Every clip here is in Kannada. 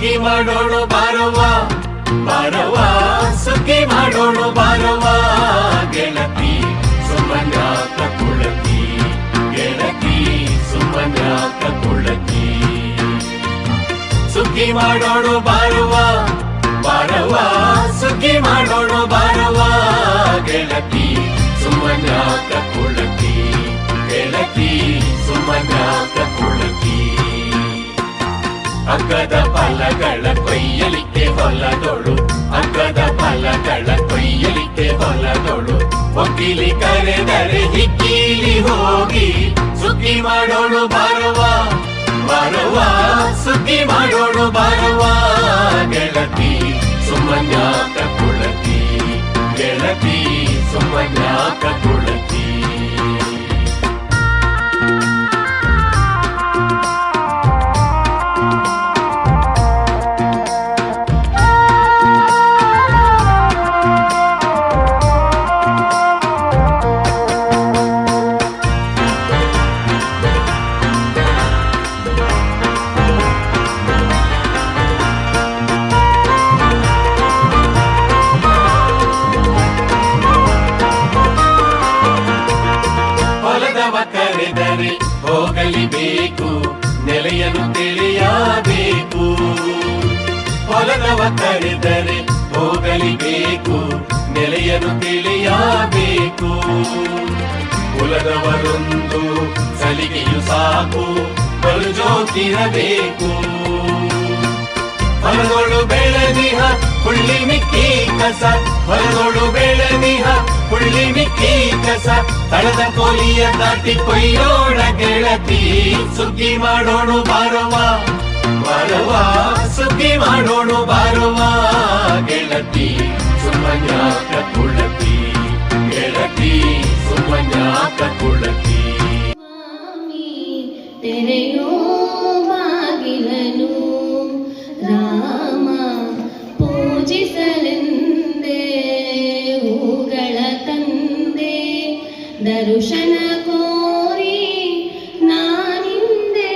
ಸುಗ್ಗಿ ಮಾಡೋಣ ಬಾರವ್ವ ಬಾರವ್ವ ಸುಗ್ಗಿ ಮಾಡೋಣ ಬಾರವ್ವ ಗೆಳತಿ ಸುಮ್ಮನ್ಯಾಕ ಕುಳತಿ ಗೆಳತಿ ಸುಮ್ಮನ್ಯಾಕ ಕುಳತಿ ಸುಗ್ಗಿ ಮಾಡೋಣ ಬಾರವ್ವ ಬಾರವ್ವ ಸುಗ್ಗಿ ಮಾಡೋಣ ಬಾರವ್ವ ಗೆಳತಿ ಸುಮ್ಮನ್ಯಾಕ ಕುಳತಿ ಗೆಳತಿ ಸುಮ್ಮನ್ಯಾಕ ಕುಳತಿ ಅಗ್ಗದ ಫಲಗಳ ಕೊಯ್ಯಲಿಕ್ಕೆ ಹೊಲದೊಳು ಅಗ್ಗದ ಫಲಗಳ ಕೊಯ್ಯಲಿಕ್ಕೆ ಹೊಲದೊಳು ಒಗ್ಗಿಲಿ ಕರೆದರೆ ಹಿಕ್ಕೀಲಿ ಹೋಗಿ ಸುಗ್ಗಿ ಮಾಡೋಣ ಬಾರವ್ವ ಬಾರವ್ವ ಸುಗ್ಗಿ ಮಾಡೋಣ ಬಾರವ್ವ ಗೆಳತಿ ಸುಮ್ಮನ್ಯಾಕ ಕುಳತಿ ಗೆಳತಿ ಸುಮ್ಮನ್ಯಾಕ ಕುಳತಿ ಕರೆದರೆ ಹೋಗಲಿಬೇಕು ನೆಲೆಯನ್ನು ತಿಳಿಯಬೇಕು ಹೊಲದವ ಕರೆದರೆ ಹೋಗಲಿಬೇಕು ನೆಲೆಯನ್ನು ತಿಳಿಯಬೇಕು ಕುಲದವರೊಂದು ಸಲಿಗೆಯು ಸಾಕು ಬಲು ಜೋತಿರಬೇಕು ಹೊಲದೊಳು ಬೆಳೆದಿಹ ಹುಳ್ಳಿ ಮಿಕ್ಕಿ ಕಸ ಹೊಲದೊಳು ಬೆಳೆದಿಹ ಹುಳ್ಳಿ ಮಿಕ್ಕಿ ಕಸ ತಳದ ಕೋಲಿಯ ದಾಟಿ ಕೊಯ್ಯೋಣ ಗೆಳತಿ ಸುಗ್ಗಿ ಮಾಡೋಣ ಬಾರವ್ವ ಬಾರವ್ವ ಸುಗ್ಗಿ ಮಾಡೋಣ ಬಾರವ್ವ ಗೆಳತಿ ಸುಮ್ಮನ್ಯಾಕ ಕುಳತಿ ಗೆಳತಿ ಸುಮ್ಮನ್ಯಾಕ ಕುಳತಿ ತೆರೆಯೋ ಬಾಗಿಲನು ರಾಮ ಪೂಜಿಸಲೆಂದೇ ಹೂಗಳ ತಂದೆ ದರ್ಶನ ಕೋರಿ ನಾನಿಂದೆ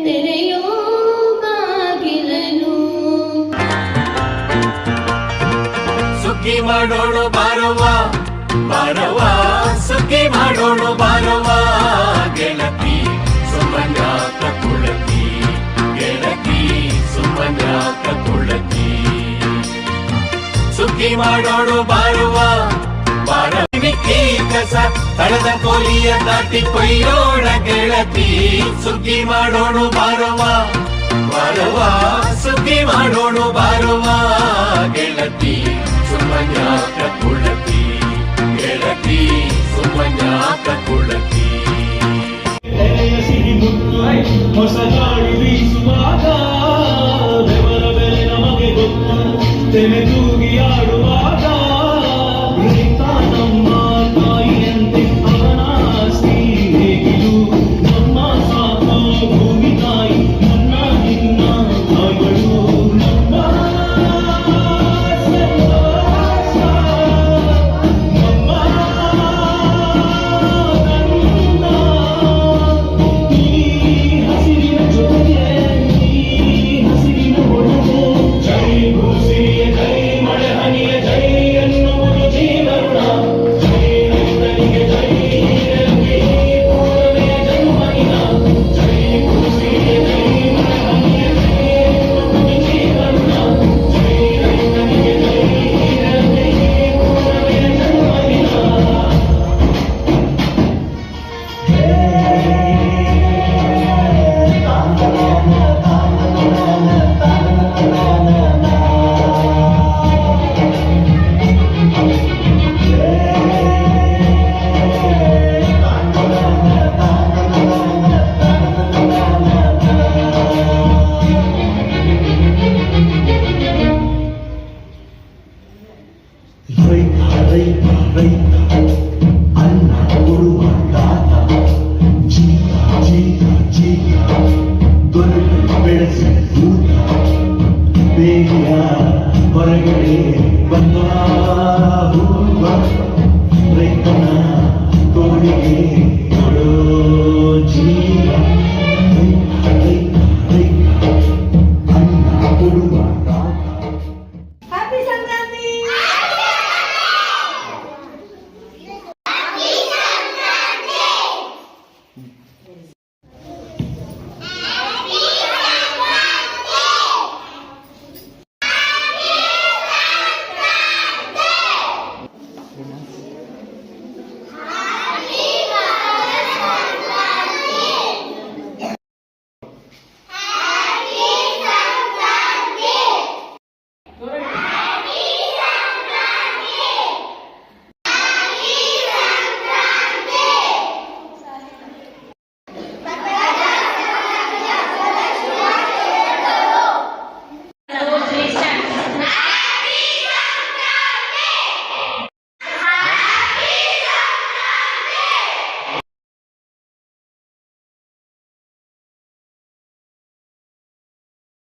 ತೆರೆಯೋ ಬಾಗಿಲನು ಸುಗ್ಗಿ ಮಾಡೋಣ ಬಾರವ್ವ ಬಾರವ್ವ ಸುಗ್ಗಿ ಮಾಡೋಣ ಬಾರವ್ವ ಗೆಳತಿ ಸುಮ್ಮನ್ಯಾಕ ಕುಳತಿ ಗೆಳತಿ ಸುಮ್ಮನ್ಯಾಕ ಕುಳತಿ ಸುಗ್ಗಿ ಮಾಡೋಣ ಬಾರವ್ವ ಬಾರವ್ವ ಮಿಕ್ಕಿ ಕಸ ತಳದ ಕೋಲಿಯ ದಾಟಿ ಕೊಯ್ಯೋಣ ಗೆಳತಿ ಸುಗ್ಗಿ ಮಾಡೋಣ ಬಾರವ್ವ ಬಾರವ್ವ ಸುಗ್ಗಿ ಮಾಡೋಣ ಬಾರವ್ವ ಗೆಳತಿ ಸುಮ್ಮನ್ಯಾಕ ಕುಳತಿ ಗೆಳತಿ ಸುಮ್ಮನ್ಯಾಕ ಕುಳತಿ ಹೊಸ ಗಾಳಿ ಬೀಸುವಾಗ ಬೆವರ ಬೆಲೆ ನಮಗೆ ಗೊತ್ತು ತೆನೆ ತೂಗಿ ಆಡುವಾಗ ನಮ್ಮ ತಾಯಿಯಂತೆ ಅವನ ಆಸ್ತಿ ಹೇಗಿದು ನಮ್ಮ ಸಾಕು ಭೂಮಿ ತಾಯಿ ನನ್ನ ನಿನ್ನ ತಾಯಿಗಳು ನಮ್ಮ ಹೊರಗಡೆ ಬಂದ ಹೂವ ರೈತನ ತೋಳಿಗೆ